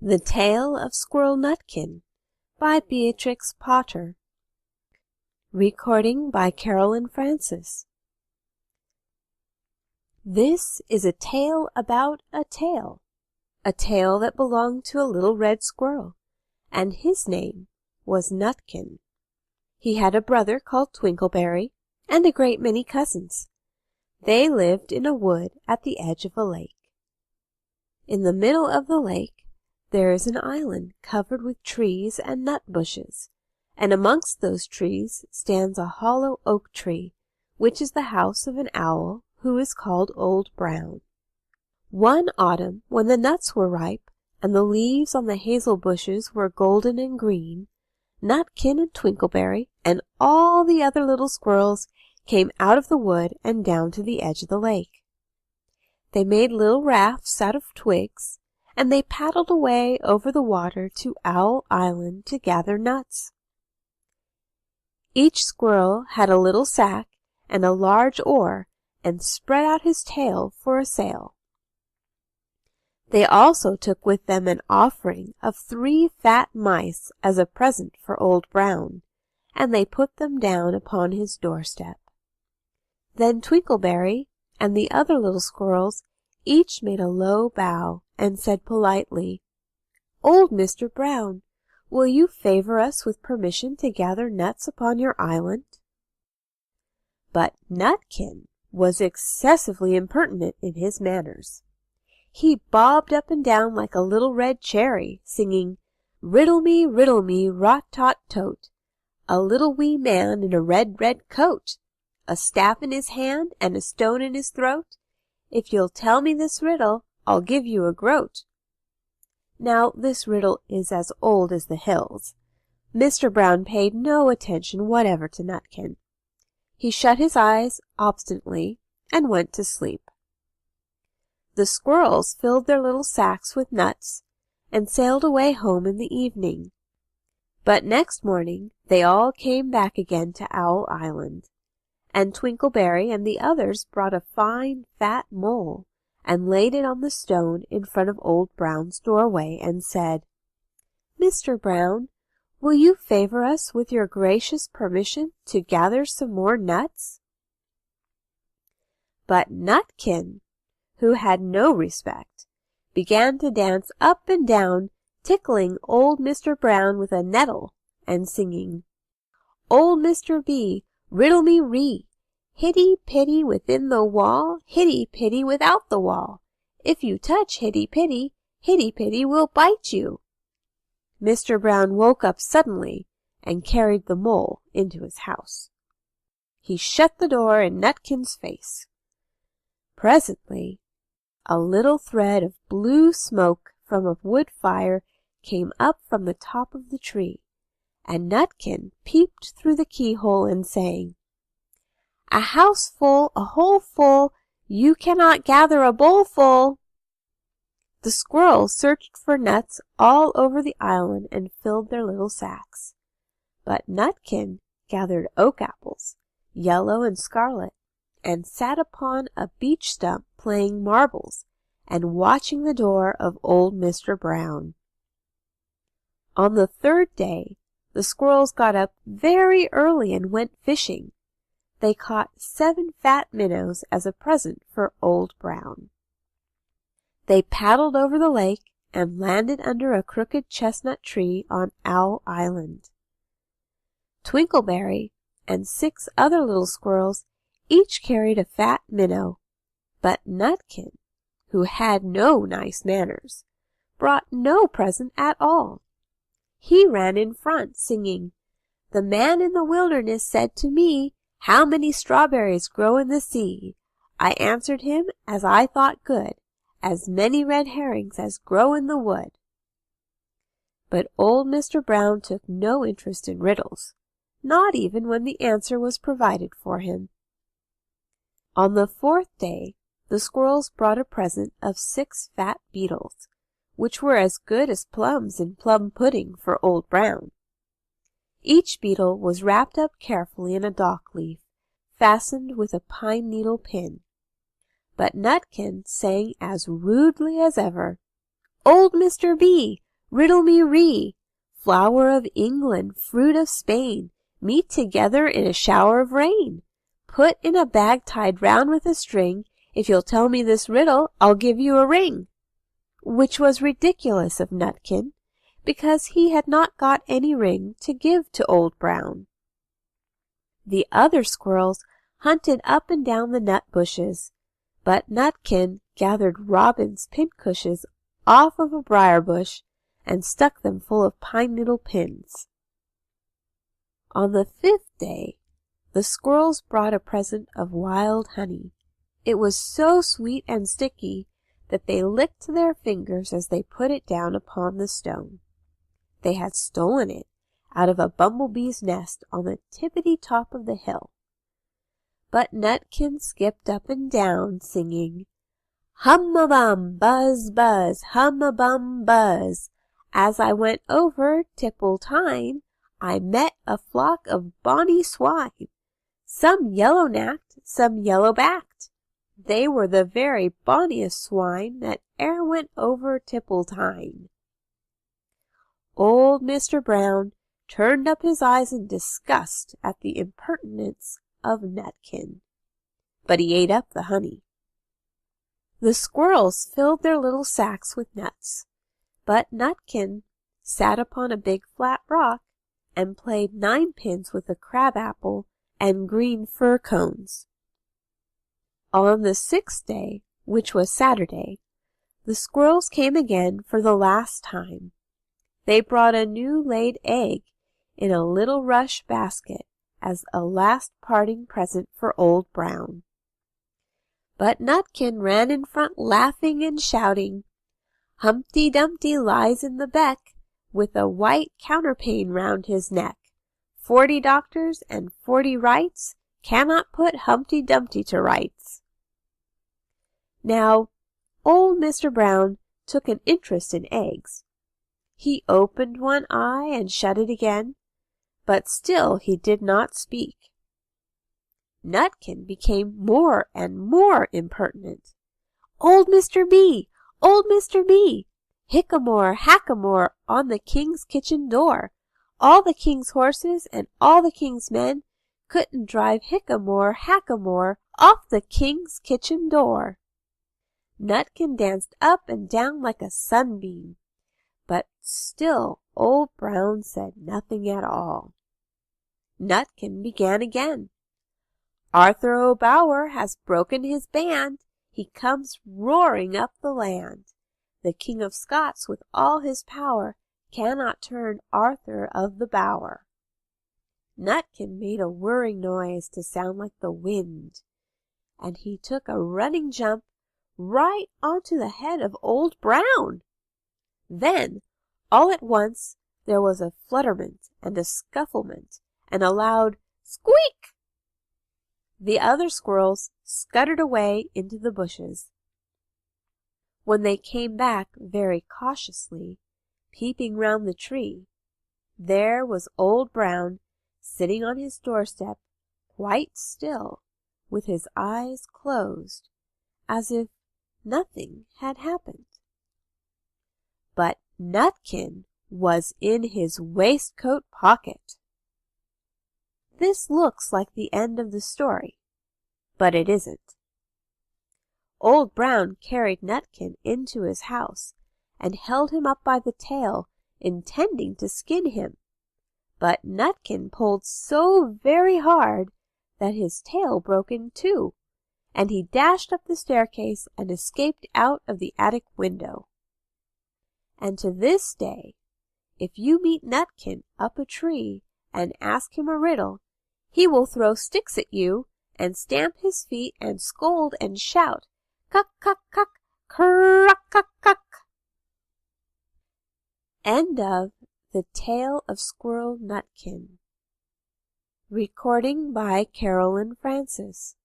The Tale of Squirrel Nutkin by Beatrix Potter. Recording by Carolyn Francis. This is a tale about a tale that belonged to a little red squirrel, and his name was Nutkin. He had a brother called Twinkleberry, and a great many cousins. They lived in a wood at the edge of a lake. In the middle of the lake there is an island covered with trees and nut bushes, and amongst those trees stands a hollow oak tree, which is the house of an owl who is called Old Brown. One autumn, when the nuts were ripe, and the leaves on the hazel bushes were golden and green, Nutkin and Twinkleberry and all the other little squirrels came out of the wood and down to the edge of the lake. They made little rafts out of twigs, and they paddled away over the water to Owl Island to gather nuts. Each squirrel had a little sack and a large oar, and spread out his tail for a sail. They also took with them an offering of 3 fat mice as a present for Old Brown, and they put them down upon his doorstep. Then Twinkleberry and the other little squirrels each made a low bow and said politely, "Old Mr. Brown, will you favor us with permission to gather nuts upon your island?" But Nutkin was excessively impertinent in his manners. He bobbed up and down like a little red cherry, singing, riddle me, rot-tot-tote, a little wee man in a red, red coat, a staff in his hand and a stone in his throat. If you'll tell me this riddle, I'll give you a groat. Now this riddle is as old as the hills. Mr. Brown paid no attention whatever to Nutkin. He shut his eyes obstinately and went to sleep. The squirrels filled their little sacks with nuts and sailed away home in the evening. But next morning they all came back again to Owl Island, and Twinkleberry and the others brought a fine fat mole and laid it on the stone in front of Old Brown's doorway and said, "Mr. Brown, will you favor us with your gracious permission to gather some more nuts?" But Nutkin, who had no respect, began to dance up and down, tickling old Mr. Brown with a nettle and singing, "Old Mr. B, riddle me ree, hitty-pitty within the wall, hitty-pitty without the wall. If you touch hitty-pitty, hitty-pitty will bite you." Mr. Brown woke up suddenly and carried the mole into his house. He shut the door in Nutkin's face. Presently, a little thread of blue smoke from a wood fire came up from the top of the tree, and Nutkin peeped through the keyhole and sang, "A house full, a hole full, you cannot gather a bowl full." The squirrels searched for nuts all over the island and filled their little sacks. But Nutkin gathered oak apples, yellow and scarlet, and sat upon a beech stump playing marbles and watching the door of old Mr. Brown. On the 3rd day, the squirrels got up very early and went fishing. They caught 7 fat minnows as a present for Old Brown. They paddled over the lake and landed under a crooked chestnut tree on Owl Island. Twinkleberry and 6 other little squirrels each carried a fat minnow, but Nutkin, who had no nice manners, brought no present at all. He ran in front, singing, "The man in the wilderness said to me, 'How many strawberries grow in the sea?' I answered him as I thought good, 'As many red herrings as grow in the wood.'" But old Mr. Brown took no interest in riddles, not even when the answer was provided for him. On the 4th day, the squirrels brought a present of 6 fat beetles, which were as good as plums in plum pudding for Old Brown. Each beetle was wrapped up carefully in a dock leaf, fastened with a pine needle pin. But Nutkin sang as rudely as ever, "Old Mr. B, Riddle me ree, flower of England, fruit of Spain, meet together in a shower of rain. Put in a bag tied round with a string. If you'll tell me this riddle, I'll give you a ring. Which was ridiculous of Nutkin, because he had not got any ring to give to Old Brown. The other squirrels hunted up and down the nut bushes, but Nutkin gathered robin's pincushions off of a briar bush and stuck them full of pine needle pins. On the 5th day, the squirrels brought a present of wild honey. It was so sweet and sticky that they licked their fingers as they put it down upon the stone. They had stolen it out of a bumblebee's nest on the tippity top of the hill. But Nutkin skipped up and down, singing, "Hum-a-bum, buzz, buzz, hum-a-bum, buzz. As I went over Tipple-Tine, I met a flock of bonny swine, some yellow-nacked, some yellow-backed. They were the very bonniest swine that e'er went over Tipple-Tine." Old Mr. Brown turned up his eyes in disgust at the impertinence of Nutkin, but he ate up the honey. The squirrels filled their little sacks with nuts, but Nutkin sat upon a big flat rock and played ninepins with a crab-apple and green fir cones. On the 6th day, which was Saturday, the squirrels came again for the last time. They brought a new laid egg in a little rush basket as a last parting present for Old Brown. But Nutkin ran in front laughing and shouting, "Humpty Dumpty lies in the beck, with a white counterpane round his neck. 40 doctors and 40 wrights cannot put Humpty Dumpty to rights." Now, old Mr. Brown took an interest in eggs. He opened one eye and shut it again, but still he did not speak. Nutkin became more and more impertinent. "Old Mr. B! Old Mr. B! Hickamore, hackamore on the king's kitchen door. All the king's horses and all the king's men couldn't drive hickamore, hackamore off the king's kitchen door." Nutkin danced up and down like a sunbeam, but still Old Brown said nothing at all. Nutkin began again. "Arthur O'Bower has broken his band. He comes roaring up the land. The King of Scots with all his power cannot turn Arthur of the Bower." Nutkin made a whirring noise to sound like the wind, and he took a running jump right onto the head of Old Brown. Then, all at once, there was a flutterment and a scufflement and a loud squeak. The other squirrels scuttered away into the bushes. When they came back very cautiously, peeping round the tree, there was Old Brown sitting on his doorstep, quite still, with his eyes closed, as if nothing had happened. But Nutkin was in his waistcoat pocket. This looks like the end of the story, but it isn't. Old Brown carried Nutkin into his house and held him up by the tail, intending to skin him. But Nutkin pulled so very hard that his tail broke in two, and he dashed up the staircase and escaped out of the attic window. And to this day, if you meet Nutkin up a tree and ask him a riddle, he will throw sticks at you and stamp his feet and scold and shout, "Cuck, cuck, cuck, cruck, cuck, cuck." End of The Tale of Squirrel Nutkin. Recording by Carolyn Francis.